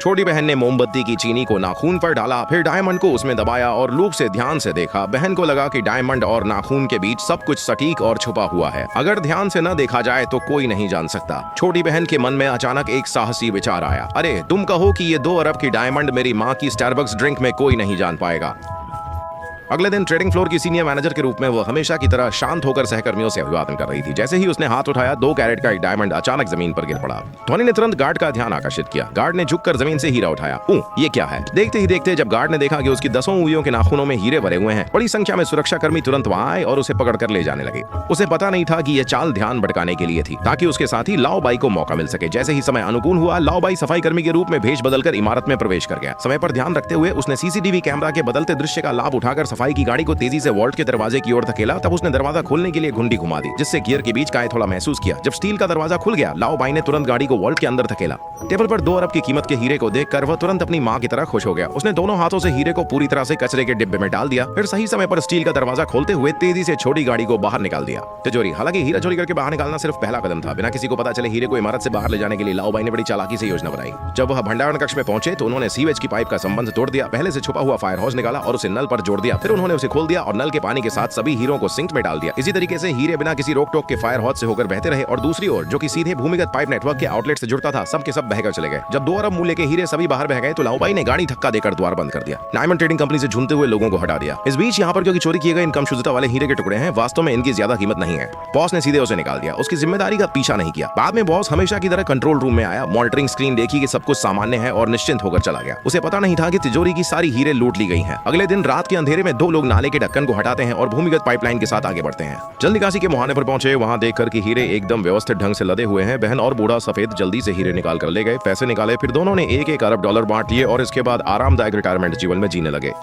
छोटी बहन ने मोमबत्ती की चीनी को नाखून पर डाला, फिर डायमंड को उसमें दबाया और लूप से ध्यान से देखा। बहन को लगा कि डायमंड और नाखून के बीच सब कुछ सटीक और छुपा हुआ है। अगर ध्यान से न देखा जाए तो कोई नहीं जान सकता। छोटी बहन के मन में अचानक एक साहसी विचार आया, अरे तुम कहो कि ये 2 अरब की डायमंड मेरी माँ की स्टारबक्स ड्रिंक में कोई नहीं जान पाएगा। अगले दिन ट्रेडिंग फ्लोर की सीनियर मैनेजर के रूप में वो हमेशा की तरह शांत होकर सहकर्मियों से अभिवादन कर रही थी। जैसे ही उसने हाथ उठाया, 2 कैरेट का एक डायमंड अचानक जमीन पर गिर पड़ा। ध्वनि ने तुरंत गार्ड का ध्यान आकर्षित किया। गार्ड ने झुककर जमीन से हीरा उठाया। ये क्या है? देखते ही देखते जब गार्ड ने देखा कि उसकी 10 उंगलियों के नाखूनों में हीरे भरे हुए हैं, बड़ी संख्या में सुरक्षाकर्मी तुरंत वहां आए और उसे पकड़कर ले जाने लगे। उसे पता नहीं था कि यह चाल ध्यान भटकाने के लिए थी, ताकि उसके साथी लाओ बाई को मौका मिल सके। जैसे ही समय अनुकूल हुआ, लाओ बाई सफाई कर्मी के रूप में भेष बदलकर इमारत में प्रवेश कर गया। समय पर ध्यान रखते हुए उसने सीसीटीवी कैमरा के बदलते दृश्य का लाभ उठाकर सफाई की गाड़ी को तेजी से वॉल्ट के दरवाजे की ओर धकेला। तब उसने दरवाजा खोलने के लिए घुंडी घुमा दी, जिससे गियर के बीच का थोड़ा महसूस किया। जब स्टील का दरवाजा खुल गया, लाओ बाई ने तुरंत गाड़ी को वॉल्ट के अंदर धकेला। टेबल पर 2 अरब की कीमत के हीरे को देखकर वह तुरंत अपनी मां की तरह खुश हो गया। उसने दोनों हाथों से हीरे को पूरी तरह से कचरे के डिब्बे में डाल दिया, फिर सही समय पर स्टील का दरवाजा खोलते हुए तेजी से छोटी गाड़ी को बाहर निकाल दिया। तिजोरी। हालांकि हीरा चोरी करके बाहर निकालना सिर्फ पहला कदम था। बिना किसी को पता चले हीरे को इमारत से बाहर ले जाने के लिए लाओ बाई ने बड़ी चालाकी से योजना बनाई। जब वह भंडारण कक्ष में पहुंचे तो उन्होंने सीवेज की पाइप का संबंध तोड़ दिया, पहले से छुपा हुआ फायर हाउस निकाला और उसे नल पर जोड़ दिया। फिर उन्होंने उसे खोल दिया और नल के पानी के साथ सभी हीरों को सिंक में डाल दिया। इसी तरीके से हीरे बिना किसी रोक टोक के फायर हाउस से होकर बहते रहे और दूसरी ओर जो कि सीधे भूमिगत पाइप नेटवर्क के आउटलेट से जुड़ता था, सब के सब बहकर चले गए। जब 2 अरब मूल्य के हीरे सभी बाहर बह गए तो लाओ बाई ने गाड़ी धक्का देकर द्वार बंद कर दिया। डायमंड ट्रेडिंग कंपनी से झूमते हुए लोगों को हटा दिया। इस बीच यहाँ पर क्योंकि चोरी किए गए इन कम शुद्धता वाले हीरे के टुकड़े हैं, वास्तव में इनकी ज्यादा कीमत नहीं है। बॉस ने सीधे उसे निकाल दिया, उसकी जिम्मेदारी का पीछा नहीं किया। बाद में बॉस हमेशा की तरह कंट्रोल रूम में आया, मॉनिटरिंग स्क्रीन देखी कि सब कुछ सामान्य है और निश्चिंत होकर चला गया। उसे पता नहीं था कि तिजोरी की सारी हीरे लूट ली गई हैं। अगले दिन रात के अंधेरे में 2 लोग नाले के ढक्कन को हटाते हैं और भूमिगत पाइपलाइन के साथ आगे बढ़ते हैं। जल निकासी के मुहाने पर पहुंचे, वहां देखकर कि हीरे एकदम व्यवस्थित ढंग से लदे हुए हैं। बहन और बूढ़ा सफेद जल्दी से हीरे निकाल कर ले गए, पैसे निकाले, फिर दोनों ने $1-1 अरब बांट लिए और इसके बाद आरामदायक रिटायरमेंट जीवन में जीने लगे।